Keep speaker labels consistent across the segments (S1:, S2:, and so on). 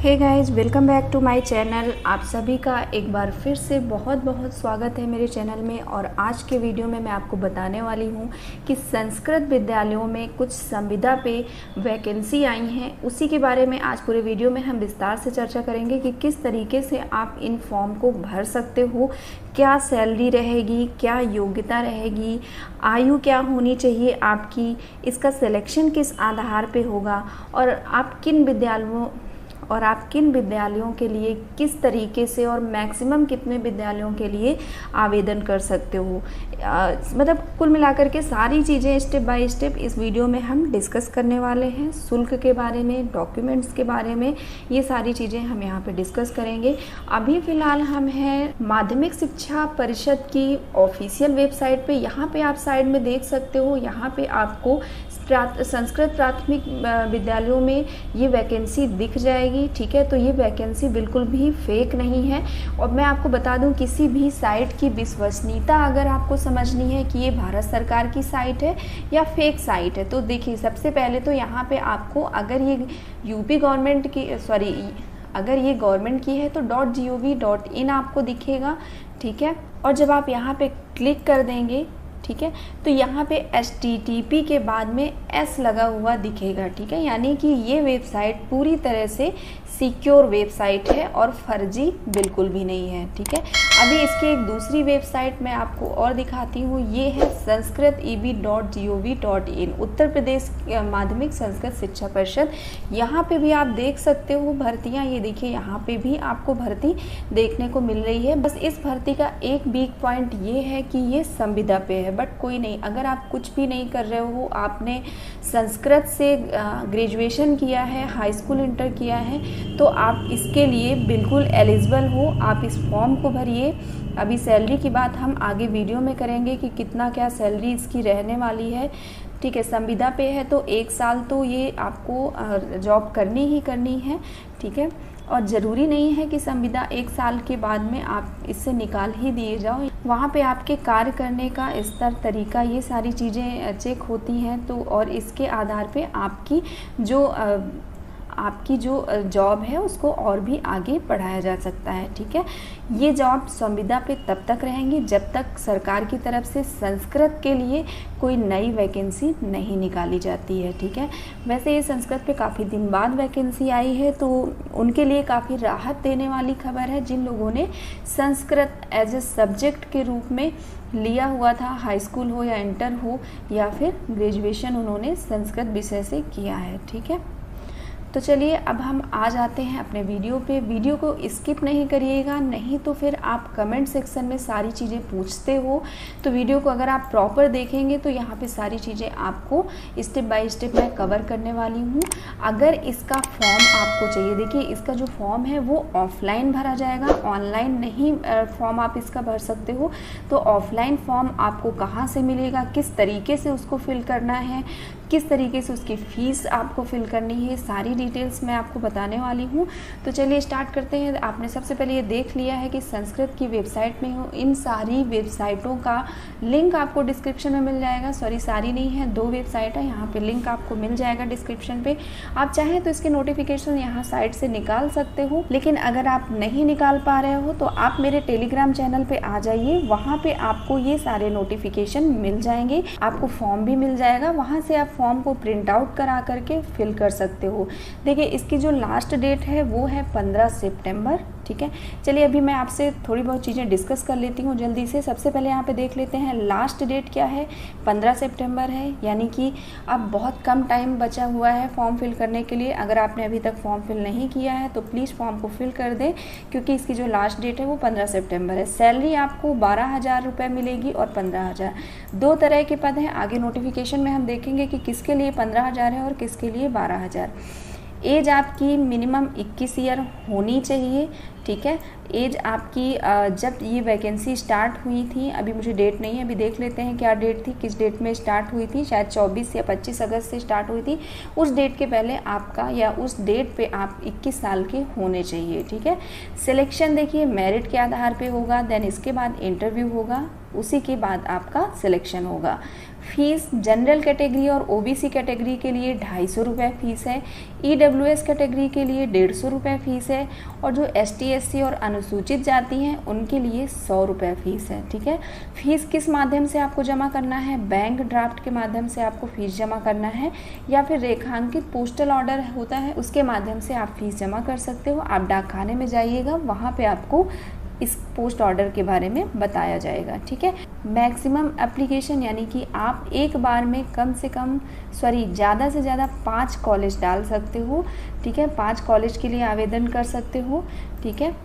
S1: Hey guys, welcome back to my channel. आप सभी का एक बार फिर से बहुत बहुत स्वागत है मेरे चैनल में। और आज के वीडियो में मैं आपको बताने वाली हूँ कि संस्कृत विद्यालयों में कुछ संविदा पे वैकेंसी आई हैं। उसी के बारे में आज पूरे वीडियो में हम विस्तार से चर्चा करेंगे कि किस तरीके से आप इन फॉर्म को भर सकते हो, क्या सैलरी रहेगी, क्या योग्यता रहेगी, आयु क्या होनी चाहिए आपकी, इसका सिलेक्शन किस आधार पे होगा और आप किन विद्यालयों के लिए किस तरीके से और मैक्सिमम कितने विद्यालयों के लिए आवेदन कर सकते हो। मतलब कुल मिलाकर के सारी चीज़ें स्टेप बाय स्टेप इस वीडियो में हम डिस्कस करने वाले हैं। शुल्क के बारे में, डॉक्यूमेंट्स के बारे में, ये सारी चीज़ें हम यहाँ पे डिस्कस करेंगे। अभी फ़िलहाल हम हैं माध्यमिक शिक्षा परिषद की ऑफिशियल वेबसाइट पे। यहाँ पे आप साइड में देख सकते हो, यहाँ पे आपको संस्कृत प्राथमिक विद्यालयों में ये वैकेंसी दिख जाएगी। ठीक है, तो ये वैकेंसी बिल्कुल भी फेक नहीं है। और मैं आपको बता दूं, किसी भी साइट की विश्वसनीयता अगर आपको समझनी है कि ये भारत सरकार की साइट है या फेक साइट है, तो देखिए सबसे पहले तो यहाँ पे आपको अगर ये यूपी गवर्नमेंट की अगर ये गवर्नमेंट की है तो .gov.in आपको दिखेगा। ठीक है, और जब आप यहाँ पे क्लिक कर देंगे, ठीक है, तो यहाँ पे HTTP के बाद में S लगा हुआ दिखेगा। ठीक है, यानी कि ये वेबसाइट पूरी तरह से सिक्योर वेबसाइट है और फर्जी बिल्कुल भी नहीं है। ठीक है, अभी इसकी एक दूसरी वेबसाइट मैं आपको और दिखाती हूँ। ये है sanskrit.eb.gov.in, उत्तर प्रदेश माध्यमिक संस्कृत शिक्षा परिषद। यहाँ पे भी आप देख सकते हो भर्तियाँ। ये देखिए, यहाँ पे भी आपको भर्ती देखने को मिल रही है। बस इस भर्ती का एक वीक पॉइंट ये है कि ये संविदा पे है, बट कोई नहीं, अगर आप कुछ भी नहीं कर रहे हो, आपने संस्कृत से ग्रेजुएशन किया है, हाई स्कूल इंटर किया है, तो आप इसके लिए बिल्कुल एलिजिबल हो। आप इस फॉर्म को भरिए। अभी सैलरी की बात हम आगे वीडियो में करेंगे कि कितना क्या सैलरी इसकी रहने वाली है। ठीक है, संविदा पे है तो 1 साल तो ये आपको जॉब करनी ही करनी है। ठीक है, और ज़रूरी नहीं है कि संविदा 1 साल के बाद में आप इससे निकाल ही दिए जाओ। वहाँ पे आपके कार्य करने का स्तर, तरीका, ये सारी चीज़ें चेक होती हैं। तो और इसके आधार पे आपकी जो जॉब है उसको और भी आगे बढ़ाया जा सकता है। ठीक है, ये जॉब संविदा पे तब तक रहेंगी जब तक सरकार की तरफ से संस्कृत के लिए कोई नई वैकेंसी नहीं निकाली जाती है। ठीक है, वैसे ये संस्कृत पे काफ़ी दिन बाद वैकेंसी आई है, तो उनके लिए काफ़ी राहत देने वाली खबर है जिन लोगों ने संस्कृत एज ए सब्जेक्ट के रूप में लिया हुआ था, हाई स्कूल हो या इंटर हो या फिर ग्रेजुएशन उन्होंने संस्कृत विषय से किया है। ठीक है, तो चलिए अब हम आ जाते हैं अपने वीडियो पे। वीडियो को स्किप नहीं करिएगा, नहीं तो फिर आप कमेंट सेक्शन में सारी चीज़ें पूछते हो। तो वीडियो को अगर आप प्रॉपर देखेंगे तो यहाँ पे सारी चीज़ें आपको स्टेप बाय स्टेप मैं कवर करने वाली हूँ। अगर इसका फॉर्म आपको चाहिए, देखिए इसका जो फॉर्म है वो ऑफलाइन भरा जाएगा, ऑनलाइन नहीं फॉर्म आप इसका भर सकते हो। तो ऑफलाइन फॉर्म आपको कहाँ से मिलेगा, किस तरीके से उसको फिल करना है, किस तरीके से उसकी फ़ीस आपको फिल करनी है, सारी डिटेल्स मैं आपको बताने वाली हूँ। तो चलिए स्टार्ट करते हैं। आपने सबसे पहले ये देख लिया है कि संस्कृत की वेबसाइट में हूँ। इन सारी वेबसाइटों का लिंक आपको डिस्क्रिप्शन में मिल जाएगा। सॉरी, सारी नहीं है, 2 वेबसाइट है, यहाँ पे लिंक आपको मिल जाएगा डिस्क्रिप्शन पे। आप चाहें तो इसके नोटिफिकेशन यहाँ साइट से निकाल सकते हो, लेकिन अगर आप नहीं निकाल पा रहे हो तो आप मेरे टेलीग्राम चैनल पर आ जाइए। वहाँ पर आपको ये सारे नोटिफिकेशन मिल जाएंगे, आपको फॉर्म भी मिल जाएगा। वहाँ से आप फॉर्म को प्रिंट आउट करा करके फिल कर सकते हो। देखिए इसकी जो लास्ट डेट है वो है 15 सितंबर। ठीक है, चलिए अभी मैं आपसे थोड़ी बहुत चीज़ें डिस्कस कर लेती हूँ जल्दी से। सबसे पहले यहाँ पे देख लेते हैं लास्ट डेट क्या है, 15 सितंबर है, यानी कि अब बहुत कम टाइम बचा हुआ है फॉर्म फिल करने के लिए। अगर आपने अभी तक फॉर्म फिल नहीं किया है तो प्लीज़ फॉर्म को फिल कर दें, क्योंकि इसकी जो लास्ट डेट है वो 15 सितंबर है। सैलरी आपको 12,000 रुपये मिलेगी और 15,000, 2 तरह के पद हैं। आगे नोटिफिकेशन में हम देखेंगे कि किसके लिए 15,000 है और किसके लिए 12,000। एज आपकी मिनिमम 21 ईयर होनी चाहिए। ठीक है, एज आपकी जब ये वैकेंसी स्टार्ट हुई थी, अभी मुझे डेट नहीं है, अभी देख लेते हैं क्या डेट थी, किस डेट में स्टार्ट हुई थी। शायद 24 या 25 अगस्त से स्टार्ट हुई थी। उस डेट के पहले आपका या उस डेट पे आप 21 साल के होने चाहिए। ठीक है, सिलेक्शन देखिए मेरिट के आधार पे होगा, देन इसके बाद इंटरव्यू होगा, उसी के बाद आपका सिलेक्शन होगा। फीस जनरल कैटेगरी और ओबीसी कैटेगरी के लिए 250 रुपये फ़ीस है। ईडब्ल्यूएस कैटेगरी के लिए 150 रुपये फ़ीस है और जो एसटी एससी और अनुसूचित जाति हैं उनके लिए 100 रुपये फ़ीस है। ठीक है, फ़ीस किस माध्यम से आपको जमा करना है? बैंक ड्राफ्ट के माध्यम से आपको फ़ीस जमा करना है या फिर रेखांकित पोस्टल ऑर्डर होता है उसके माध्यम से आप फ़ीस जमा कर सकते हो। आप डाकखाने में जाइएगा, वहाँ पे आपको इस पोस्ट ऑर्डर के बारे में बताया जाएगा। ठीक है, मैक्सिमम एप्लीकेशन यानी कि आप एक बार में कम से कम ज़्यादा से ज़्यादा 5 कॉलेज डाल सकते हो। ठीक है, 5 कॉलेज के लिए आवेदन कर सकते हो। ठीक है,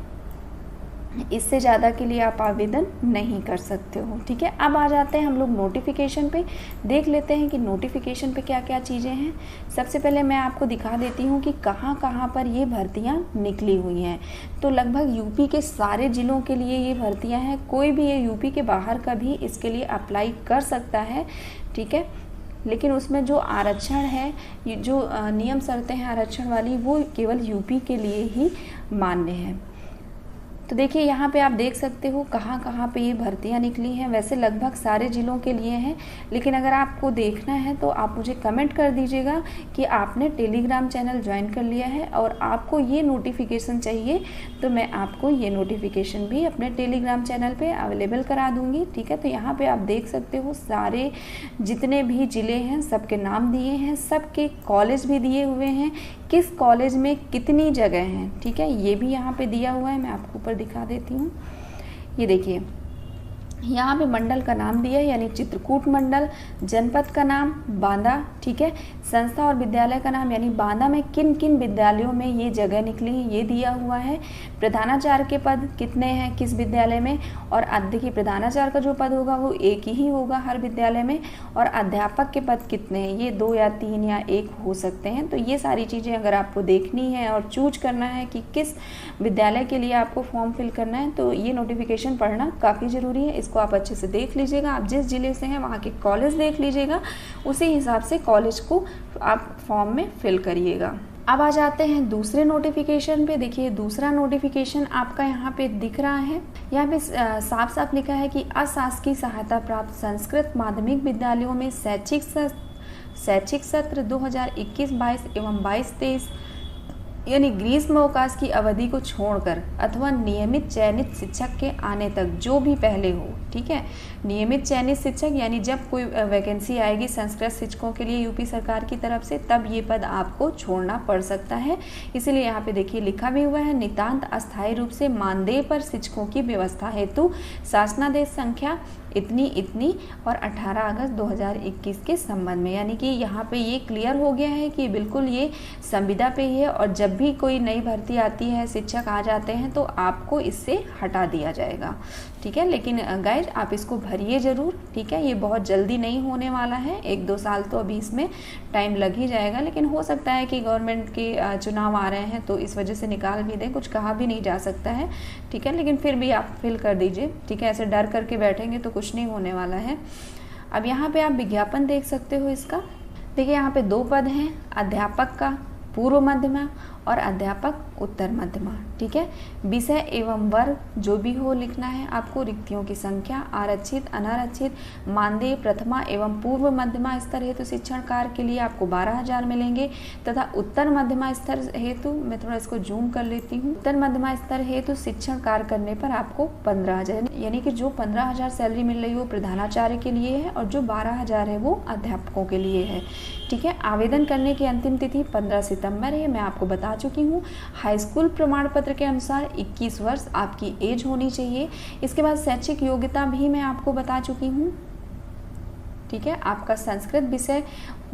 S1: इससे ज़्यादा के लिए आप आवेदन नहीं कर सकते हो। ठीक है, अब आ जाते हैं हम लोग नोटिफिकेशन पे। देख लेते हैं कि नोटिफिकेशन पे क्या क्या चीज़ें हैं। सबसे पहले मैं आपको दिखा देती हूँ कि कहाँ कहाँ पर ये भर्तियाँ निकली हुई हैं। तो लगभग यूपी के सारे ज़िलों के लिए ये भर्तियाँ हैं। कोई भी ये यूपी के बाहर का भी इसके लिए अप्लाई कर सकता है। ठीक है, लेकिन उसमें जो आरक्षण है, जो नियम शर्तें हैं आरक्षण वाली, वो केवल यूपी के लिए ही मान्य है। तो देखिए यहाँ पे आप देख सकते हो कहाँ कहाँ पे ये भर्तियाँ निकली हैं। वैसे लगभग सारे ज़िलों के लिए हैं, लेकिन अगर आपको देखना है तो आप मुझे कमेंट कर दीजिएगा कि आपने टेलीग्राम चैनल ज्वाइन कर लिया है और आपको ये नोटिफिकेशन चाहिए, तो मैं आपको ये नोटिफिकेशन भी अपने टेलीग्राम चैनल पे अवेलेबल करा दूँगी। ठीक है, तो यहाँ पर आप देख सकते हो सारे जितने भी ज़िले हैं सबके नाम दिए हैं, सबके कॉलेज भी दिए हुए हैं, किस कॉलेज में कितनी जगह हैं। ठीक है, ये भी यहाँ पे दिया हुआ है, मैं आपको ऊपर दिखा देती हूँ। ये देखिए यहाँ पे मंडल का नाम दिया है, यानी चित्रकूट मंडल। जनपद का नाम बांदा। ठीक है, संस्था और विद्यालय का नाम, यानी बांदा में किन किन विद्यालयों में ये जगह निकली है ये दिया हुआ है। प्रधानाचार्य के पद कितने हैं किस विद्यालय में, और देखिए प्रधानाचार्य का जो पद होगा वो एक ही होगा हर विद्यालय में, और अध्यापक के पद कितने हैं, ये 2 या 3 या 1 हो सकते हैं। तो ये सारी चीज़ें अगर आपको देखनी है और चूज करना है कि किस विद्यालय के लिए आपको फॉर्म फिल करना है, तो ये नोटिफिकेशन पढ़ना काफ़ी ज़रूरी है। इसको आप अच्छे से देख लीजिएगा। आप जिस ज़िले से हैं वहाँ के कॉलेज देख लीजिएगा, उसी हिसाब से कॉलेज को आप फॉर्म में फिल करिएगा। अब आ जाते हैं दूसरे नोटिफिकेशन पे। देखिए दूसरा नोटिफिकेशन आपका यहाँ पे दिख रहा है। यहाँ पे साफ साफ लिखा है कि अशासकीय सहायता प्राप्त संस्कृत माध्यमिक विद्यालयों में शैक्षिक सत्र 2021-22 एवं 22-23 यानी ग्रीष्म अवकाश की अवधि को छोड़कर अथवा नियमित चयनित शिक्षक के आने तक जो भी पहले हो। ठीक है, नियमित चयनित शिक्षक यानी जब कोई वैकेंसी आएगी संस्कृत शिक्षकों के लिए यूपी सरकार की तरफ से, तब ये पद आपको छोड़ना पड़ सकता है। इसीलिए यहाँ पे देखिए लिखा भी हुआ है, नितांत अस्थायी रूप से मानदेय पर शिक्षकों की व्यवस्था हेतु शासनादेश संख्या इतनी और 18 अगस्त 2021 के संबंध में। यानी कि यहाँ पे ये क्लियर हो गया है कि बिल्कुल ये संविदा पे ही है, और जब भी कोई नई भर्ती आती है, शिक्षक आ जाते हैं, तो आपको इससे हटा दिया जाएगा। ठीक है, लेकिन गाइज आप इसको भरिए ज़रूर। ठीक है, ये बहुत जल्दी नहीं होने वाला है, 1-2 साल तो अभी इसमें टाइम लग ही जाएगा, लेकिन हो सकता है कि गवर्नमेंट के चुनाव आ रहे हैं तो इस वजह से निकाल भी दें, कुछ कहा भी नहीं जा सकता है। ठीक है, लेकिन फिर भी आप फिल कर दीजिए। ठीक है, ऐसे डर करके बैठेंगे तो कुछ नहीं होने वाला है। अब यहाँ पे आप विज्ञापन देख सकते हो इसका। देखिए यहाँ पे 2 पद हैं, अध्यापक का पूर्व मध्यमा और अध्यापक उत्तर मध्यमा। ठीक है, विषय एवं वर्ग जो भी हो लिखना है आपको। रिक्तियों की संख्या आरक्षित अनारक्षित मानदेय प्रथमा एवं पूर्व मध्यमा स्तर हेतु शिक्षण कार्य के लिए आपको 12,000 मिलेंगे, तथा उत्तर मध्यमा स्तर हेतु, मैं थोड़ा इसको जूम कर लेती हूँ, उत्तर मध्यमा स्तर हेतु शिक्षण कार्य करने पर आपको 15,000, यानी कि जो 15,000 सैलरी मिल रही है वो प्रधानाचार्य के लिए है और जो 12,000 है वो अध्यापकों के लिए है। ठीक है, आवेदन करने की अंतिम तिथि 15 सितंबर है, मैं आपको बता चुकी हूँ। हाई स्कूल प्रमाण पत्र के अनुसार 21 वर्ष आपकी एज होनी चाहिए। इसके बाद शैक्षिक योग्यता भी मैं आपको बता चुकी हूँ। ठीक है, आपका संस्कृत विषय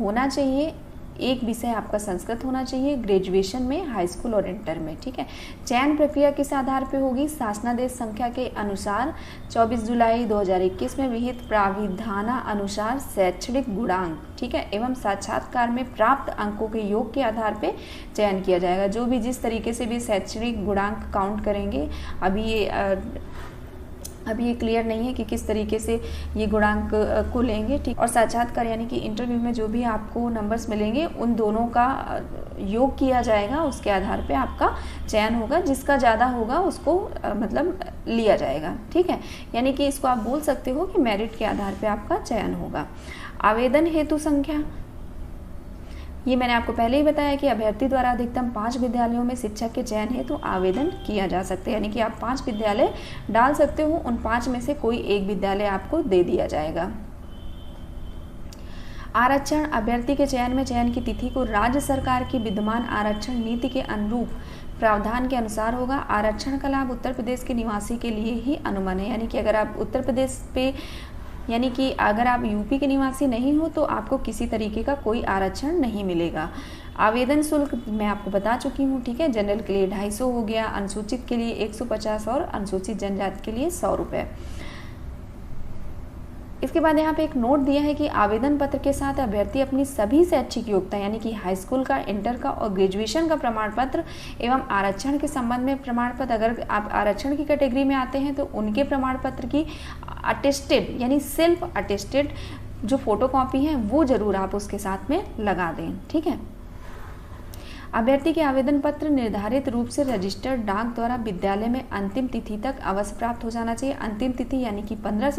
S1: होना चाहिए, एक विषय आपका संस्कृत होना चाहिए ग्रेजुएशन में, हाई स्कूल और इंटर में। ठीक है, चयन प्रक्रिया किस आधार पे होगी? शासनादेश संख्या के अनुसार 24 जुलाई 2021 में विहित प्राविधानानुसार शैक्षणिक गुणांक, ठीक है, एवं साक्षात्कार में प्राप्त अंकों के योग के आधार पे चयन किया जाएगा। जो भी जिस तरीके से भी शैक्षणिक गुणांक काउंट करेंगे, अभी ये अभी ये क्लियर नहीं है कि किस तरीके से ये गुणांक को लेंगे, ठीक। और साक्षात्कार यानी कि इंटरव्यू में जो भी आपको नंबर्स मिलेंगे उन दोनों का योग किया जाएगा, उसके आधार पे आपका चयन होगा, जिसका ज़्यादा होगा उसको मतलब लिया जाएगा, ठीक है। यानी कि इसको आप बोल सकते हो कि मेरिट के आधार पे आपका चयन होगा। आवेदन हेतु संख्या, ये मैंने आपको पहले ही बताया कि अभ्यर्थी द्वारा अधिकतम 5 विद्यालयों में शिक्षक के चयन हेतु तो आवेदन किया जा सकता है, यानी कि आप 5 विद्यालय डाल सकते हो, उन 5 में से कोई एक विद्यालय आपको दे दिया जाएगा। आरक्षण, अभ्यर्थी के चयन में चयन की तिथि को राज्य सरकार की विद्यमान आरक्षण नीति के अनुरूप प्रावधान के अनुसार होगा। आरक्षण का लाभ उत्तर प्रदेश के निवासी के लिए ही अनुमन है, यानी कि अगर आप उत्तर प्रदेश पे यानी कि अगर आप यूपी के निवासी नहीं हो तो आपको किसी तरीके का कोई आरक्षण नहीं मिलेगा। आवेदन शुल्क मैं आपको बता चुकी हूँ, ठीक है। जनरल के लिए 250 हो गया, अनुसूचित के लिए 150 और अनुसूचित जनजाति के लिए 100 रुपये। इसके बाद यहाँ पे एक नोट दिया है कि आवेदन पत्र के साथ अभ्यर्थी अपनी सभी शैक्षिक योग्यता यानी कि हाई स्कूल का, इंटर का और ग्रेजुएशन का प्रमाण पत्र एवं आरक्षण के संबंध में प्रमाण पत्र, अगर आप आरक्षण की कैटेगरी में आते हैं तो उनके प्रमाण पत्र की अटेस्टेड यानी सेल्फ अटेस्टेड जो फोटोकॉपी है वो जरूर आप उसके साथ में लगा दें, ठीक है। अभ्यर्थी के आवेदन पत्र निर्धारित रूप से रजिस्टर्ड डाक द्वारा विद्यालय में अंतिम तिथि तक अवश्य प्राप्त हो जाना चाहिए। अंतिम तिथि यानी कि 15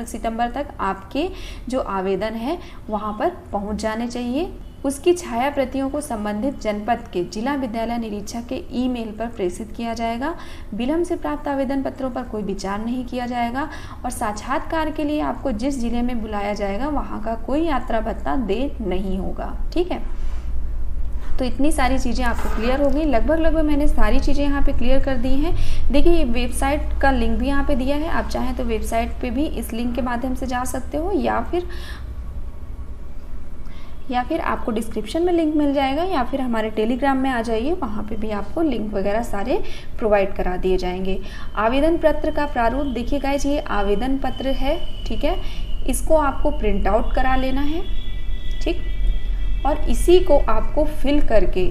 S1: सितंबर तक आपके जो आवेदन है वहां पर पहुंच जाने चाहिए। उसकी छाया प्रतियों को संबंधित जनपद के जिला विद्यालय निरीक्षक के ईमेल पर प्रेषित किया जाएगा। विलंब से प्राप्त आवेदन पत्रों पर कोई विचार नहीं किया जाएगा और साक्षात्कार के लिए आपको जिस जिले में बुलाया जाएगा वहां का कोई यात्रा भत्ता देय नहीं होगा, ठीक है। तो इतनी सारी चीज़ें आपको क्लियर हो गई, लगभग मैंने सारी चीज़ें यहाँ पे क्लियर कर दी हैं। देखिए वेबसाइट का लिंक भी यहाँ पे दिया है, आप चाहें तो वेबसाइट पे भी इस लिंक के माध्यम से जा सकते हो या फिर आपको डिस्क्रिप्शन में लिंक मिल जाएगा या फिर हमारे टेलीग्राम में आ जाइए, वहाँ पे भी आपको लिंक वगैरह सारे प्रोवाइड करा दिए जाएंगे। आवेदन पत्र का प्रारूप देखिए गाइस, ये आवेदन पत्र है, ठीक है। इसको आपको प्रिंट आउट करा लेना है, ठीक, और इसी को आपको फिल करके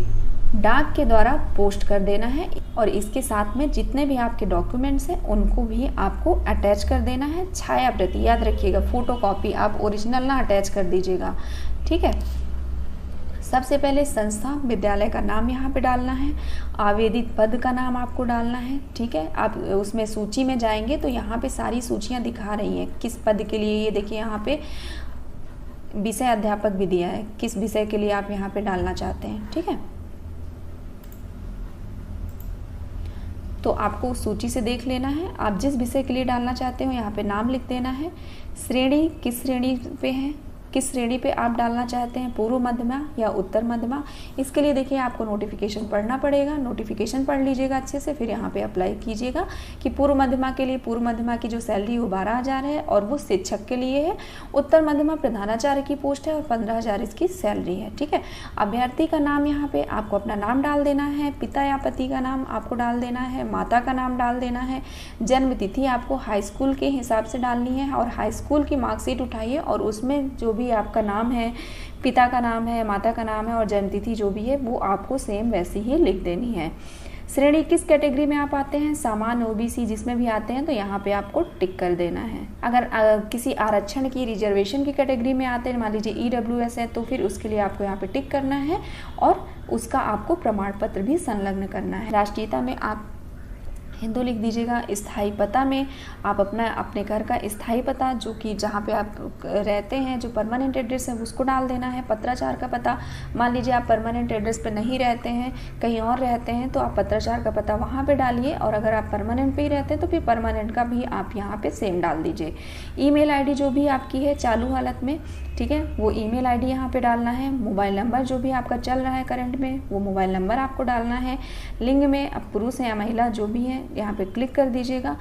S1: डाक के द्वारा पोस्ट कर देना है और इसके साथ में जितने भी आपके डॉक्यूमेंट्स हैं उनको भी आपको अटैच कर देना है। छाया प्रति याद रखिएगा, फोटोकॉपी, आप ओरिजिनल ना अटैच कर दीजिएगा, ठीक है। सबसे पहले संस्था विद्यालय का नाम यहाँ पे डालना है, आवेदित पद का नाम आपको डालना है, ठीक है। आप उसमें सूची में जाएंगे तो यहाँ पे सारी सूचियाँ दिखा रही हैं किस पद के लिए। ये देखिए यहाँ पे विषय अध्यापक भी दिया है, किस विषय के लिए आप यहाँ पे डालना चाहते हैं, ठीक है। तो आपको उस सूची से देख लेना है, आप जिस विषय के लिए डालना चाहते हो यहाँ पे नाम लिख देना है। श्रेणी किस श्रेणी पे है, किस श्रेणी पे आप डालना चाहते हैं, पूर्व मध्यमा या उत्तर मध्यमा। इसके लिए देखिए आपको नोटिफिकेशन पढ़ना पड़ेगा, नोटिफिकेशन पढ़ लीजिएगा अच्छे से, फिर यहाँ पे अप्लाई कीजिएगा कि पूर्व मध्यमा के लिए पूर्व मध्यमा की जो सैलरी वो 12,000 है और वो शिक्षक के लिए है। उत्तर मध्यमा प्रधानाचार्य की पोस्ट है और 15,000 इसकी सैलरी है, ठीक है। अभ्यर्थी का नाम यहाँ पे आपको अपना नाम डाल देना है, पिता या पति का नाम आपको डाल देना है, माता का नाम डाल देना है। जन्म तिथि आपको हाई स्कूल के हिसाब से डालनी है और हाई स्कूल की मार्कशीट उठाइए और उसमें जो भी आपका नाम है, पिता का नाम है, माता का नाम है और जन्मतिथि जो भी है वो आपको सेम वैसी ही लिख देनी है। श्रेणी किस कैटेगरी में आप आते हैं, सामान्य, ओबीसी, जिसमें भी आते हैं तो यहाँ पे आपको टिक कर देना है। अगर किसी आरक्षण की, रिजर्वेशन की कैटेगरी में आते हैं, मान लीजिए ईडब्ल्यूएस है, तो फिर उसके लिए आपको यहाँ पे टिक करना है और उसका आपको प्रमाण पत्र भी संलग्न करना है। राष्ट्रीयता में आप हिंदू लिख दीजिएगा। स्थायी पता में आप अपने घर का स्थायी पता जो कि जहाँ पे आप रहते हैं, जो परमानेंट एड्रेस है उसको डाल देना है। पत्राचार का पता, मान लीजिए आप परमानेंट एड्रेस पे नहीं रहते हैं, कहीं और रहते हैं, तो आप पत्राचार का पता वहाँ पे डालिए और अगर आप परमानेंट पे ही रहते हैं तो फिर परमानेंट का भी आप यहाँ पे सेम डाल दीजिए। ईमेल आईडी जो भी आपकी है चालू हालत में, ठीक है, वो ईमेल आईडी यहाँ पे डालना है। मोबाइल नंबर जो भी आपका चल रहा है करंट में, वो मोबाइल नंबर आपको डालना है। लिंग में अब पुरुष या महिला जो भी है यहाँ पे क्लिक कर दीजिएगा।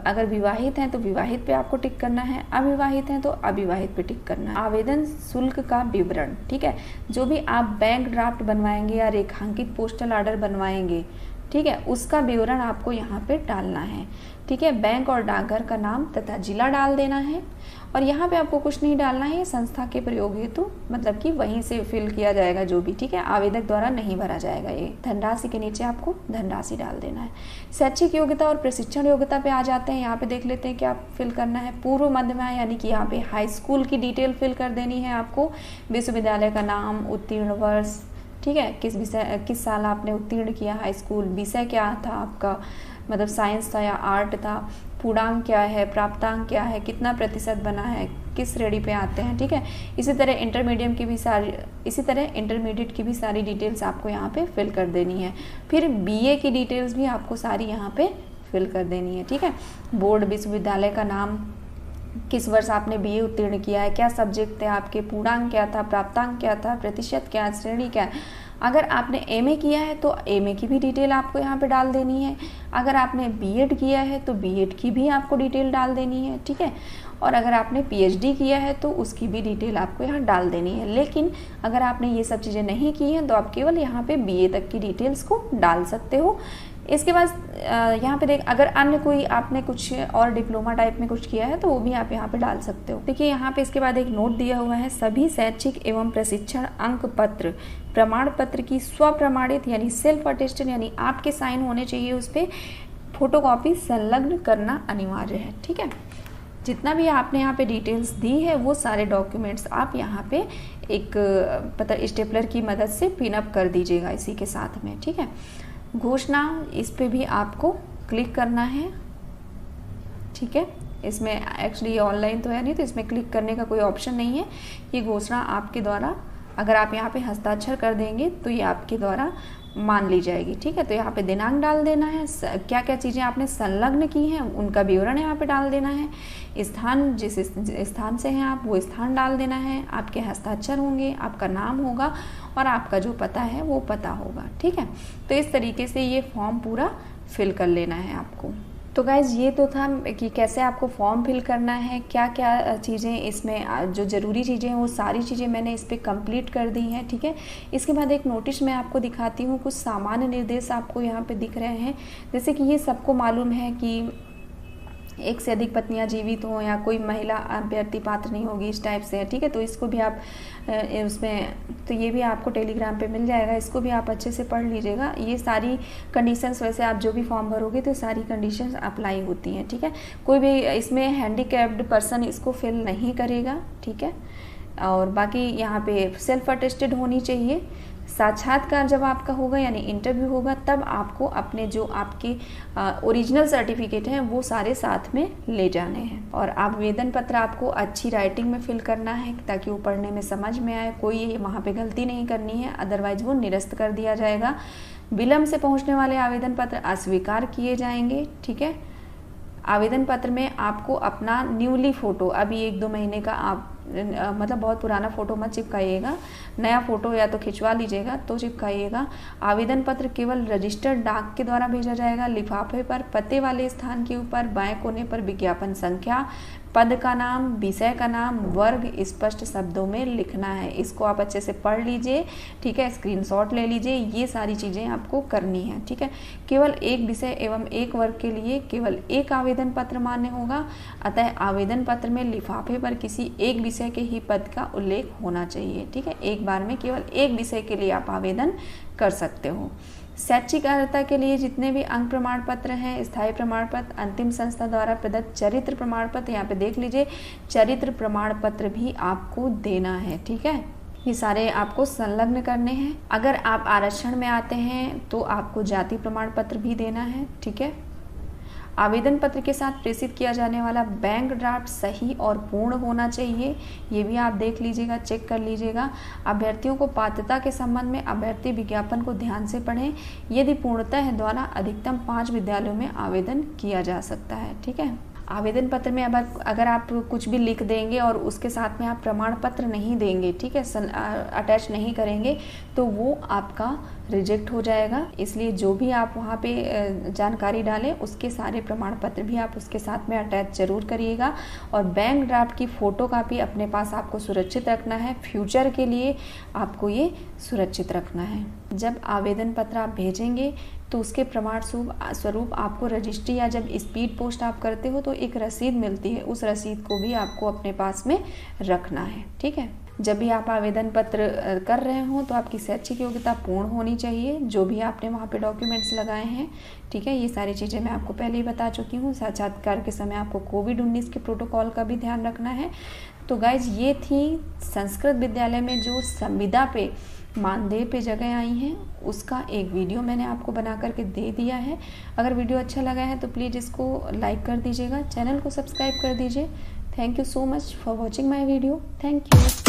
S1: अगर विवाहित हैं तो विवाहित पे आपको टिक करना है, अविवाहित हैं तो अविवाहित पे टिक करना है। आवेदन शुल्क का विवरण, ठीक है, जो भी आप बैंक ड्राफ्ट बनवाएंगे या रेखांकित पोस्टल ऑर्डर बनवाएंगे, ठीक है, उसका विवरण आपको यहाँ पे डालना है। ठीक है, बैंक और डाकघर का नाम तथा जिला डाल देना है। और यहाँ पे आपको कुछ नहीं डालना है, ये संस्था के प्रयोग हेतु मतलब कि वहीं से फिल किया जाएगा जो भी। ठीक है, आवेदक द्वारा नहीं भरा जाएगा ये। धनराशि के नीचे आपको धनराशि डाल देना है। शैक्षिक योग्यता और प्रशिक्षण योग्यता पे आ जाते हैं। यहाँ पे देख लेते हैं क्या फिल करना है। पूर्व मध्यमा यानी कि यहाँ पे हाई स्कूल की डिटेल फिल कर देनी है आपको। विश्वविद्यालय का नाम, उत्तीर्ण वर्ष, ठीक है, किस साल आपने उत्तीर्ण किया हाई स्कूल, विषय क्या था आपका, मतलब साइंस था या आर्ट था, पूर्णांक क्या है, प्राप्तांक क्या है, कितना प्रतिशत बना है, किस श्रेणी पे आते हैं। ठीक है, इसी तरह इंटरमीडिएट की भी सारी डिटेल्स आपको यहाँ पे फिल कर देनी है। फिर बीए की डिटेल्स भी आपको सारी यहाँ पे फिल कर देनी है। ठीक है, बोर्ड, विश्वविद्यालय का नाम, किस वर्ष आपने बीए उत्तीर्ण किया है, क्या सब्जेक्ट थे आपके, पूर्णांक क्या था, प्राप्तांक क्या था, प्रतिशत क्या, श्रेणी क्या है। अगर आपने एमए किया है तो एमए की भी डिटेल आपको यहाँ पे डाल देनी है। अगर आपने बीएड किया है तो बीएड की भी आपको डिटेल डाल देनी है। ठीक है, और अगर आपने पीएचडी किया है तो उसकी भी डिटेल आपको यहाँ डाल देनी है। लेकिन अगर आपने ये सब चीज़ें नहीं की हैं तो आप केवल यहाँ पे बीए तक की डिटेल्स को डाल सकते हो। इसके बाद यहाँ पे अगर अन्य कोई आपने कुछ और डिप्लोमा टाइप में कुछ किया है तो वो भी आप यहाँ पे डाल सकते हो। देखिए यहाँ पे इसके बाद एक नोट दिया हुआ है, सभी शैक्षिक एवं प्रशिक्षण अंक पत्र प्रमाण पत्र की स्वप्रमाणित यानी सेल्फ अटेस्टेड यानी आपके साइन होने चाहिए उस पर फोटोकॉपी संलग्न करना अनिवार्य है। ठीक है, जितना भी आपने यहाँ पे डिटेल्स दी है वो सारे डॉक्यूमेंट्स आप यहाँ पे एक स्टेपलर की मदद से पिनअप कर दीजिएगा इसी के साथ में। ठीक है, घोषणा, इस पे भी आपको क्लिक करना है। ठीक है, इसमें एक्चुअली ऑनलाइन तो है नहीं तो इसमें क्लिक करने का कोई ऑप्शन नहीं है। ये घोषणा आपके द्वारा अगर आप यहाँ पे हस्ताक्षर कर देंगे तो ये आपके द्वारा मान ली जाएगी। ठीक है, तो यहाँ पे दिनांक डाल देना है, क्या क्या चीज़ें आपने संलग्न की हैं उनका विवरण यहाँ पे डाल देना है, स्थान जिस स्थान से हैं आप वो स्थान डाल देना है, आपके हस्ताक्षर होंगे, आपका नाम होगा और आपका जो पता है वो पता होगा। ठीक है, तो इस तरीके से ये फॉर्म पूरा फिल कर लेना है आपको। तो गाइज़ ये तो था कि कैसे आपको फॉर्म फिल करना है, क्या क्या चीज़ें इसमें जो ज़रूरी चीज़ें हैं वो सारी चीज़ें मैंने इस पर कंप्लीट कर दी हैं। ठीक है, इसके बाद एक नोटिस मैं आपको दिखाती हूँ, कुछ सामान्य निर्देश आपको यहाँ पे दिख रहे हैं। जैसे कि ये सबको मालूम है कि एक से अधिक पत्नियां जीवित हों या कोई महिला अभ्यर्थी पात्र नहीं होगी, इस टाइप से है। ठीक है, तो इसको भी आप उसमें तो ये भी आपको टेलीग्राम पे मिल जाएगा, इसको भी आप अच्छे से पढ़ लीजिएगा। ये सारी कंडीशंस, वैसे आप जो भी फॉर्म भरोगे तो सारी कंडीशंस अप्लाई होती हैं। ठीक है, कोई भी इसमें हैंडीकैप्ड पर्सन इसको फिल नहीं करेगा। ठीक है, और बाकी यहाँ पे सेल्फ अटेस्टेड होनी चाहिए। साक्षात्कार जब आपका होगा यानी इंटरव्यू होगा तब आपको अपने जो आपके ओरिजिनल सर्टिफिकेट हैं वो सारे साथ में ले जाने हैं। और आवेदन पत्र आपको अच्छी राइटिंग में फिल करना है ताकि वो पढ़ने में समझ में आए, कोई वहाँ पे गलती नहीं करनी है, अदरवाइज वो निरस्त कर दिया जाएगा। विलम्ब से पहुँचने वाले आवेदन पत्र अस्वीकार किए जाएंगे। ठीक है, आवेदन पत्र में आपको अपना न्यूली फ़ोटो, अभी 1-2 महीने का आप मतलब बहुत पुराना फ़ोटो मत चिपकाइएगा, नया फ़ोटो या तो खिंचवा लीजिएगा तो चिपकाइएगा। आवेदन पत्र केवल रजिस्टर्ड डाक के द्वारा भेजा जाएगा। लिफाफे पर पते वाले स्थान के ऊपर बाएं कोने पर विज्ञापन संख्या, पद का नाम, विषय का नाम, वर्ग स्पष्ट शब्दों में लिखना है। इसको आप अच्छे से पढ़ लीजिए। ठीक है, स्क्रीनशॉट ले लीजिए, ये सारी चीज़ें आपको करनी है। ठीक है, केवल एक विषय एवं एक वर्ग के लिए केवल एक आवेदन पत्र मान्य होगा। अतः आवेदन पत्र में लिफाफे पर किसी एक विषय के ही पद का उल्लेख होना चाहिए। ठीक है, एक बार में केवल एक विषय के लिए आप आवेदन कर सकते हो। शैक्षिक अर्हता के लिए जितने भी अंक प्रमाण पत्र हैं, स्थायी प्रमाण पत्र, अंतिम संस्था द्वारा प्रदत्त चरित्र प्रमाण पत्र, यहाँ पे देख लीजिए चरित्र प्रमाण पत्र भी आपको देना है। ठीक है, ये सारे आपको संलग्न करने हैं। अगर आप आरक्षण में आते हैं तो आपको जाति प्रमाण पत्र भी देना है। ठीक है, आवेदन पत्र के साथ प्रेषित किया जाने वाला बैंक ड्राफ्ट सही और पूर्ण होना चाहिए, ये भी आप देख लीजिएगा, चेक कर लीजिएगा। अभ्यर्थियों को पात्रता के संबंध में अभ्यर्थी विज्ञापन को ध्यान से पढ़ें। यदि पूर्णतः है द्वारा अधिकतम 5 विद्यालयों में आवेदन किया जा सकता है। ठीक है, आवेदन पत्र में अगर आप कुछ भी लिख देंगे और उसके साथ में आप प्रमाण पत्र नहीं देंगे, ठीक है, अटैच नहीं करेंगे तो वो आपका रिजेक्ट हो जाएगा। इसलिए जो भी आप वहाँ पे जानकारी डालें उसके सारे प्रमाण पत्र भी आप उसके साथ में अटैच जरूर करिएगा। और बैंक ड्राफ्ट की फ़ोटो कापी अपने पास आपको सुरक्षित रखना है, फ्यूचर के लिए आपको ये सुरक्षित रखना है। जब आवेदन पत्र आप भेजेंगे तो उसके प्रमाण स्वरूप आपको रजिस्ट्री या जब स्पीड पोस्ट आप करते हो तो एक रसीद मिलती है, उस रसीद को भी आपको अपने पास में रखना है। ठीक है, जब भी आप आवेदन पत्र कर रहे हो तो आपकी शैक्षिक योग्यता पूर्ण होनी चाहिए, जो भी आपने वहाँ पे डॉक्यूमेंट्स लगाए हैं। ठीक है, ये सारी चीज़ें मैं आपको पहले ही बता चुकी हूँ। साक्षात्कार के समय आपको कोविड-19 के प्रोटोकॉल का भी ध्यान रखना है। तो गाइज, ये थी संस्कृत विद्यालय में जो संविदा पे मानदेय पे जगह आई हैं उसका एक वीडियो मैंने आपको बना करके दे दिया है। अगर वीडियो अच्छा लगा है तो प्लीज़ इसको लाइक कर दीजिएगा, चैनल को सब्सक्राइब कर दीजिए। Thank you so much for watching my video. Thank you.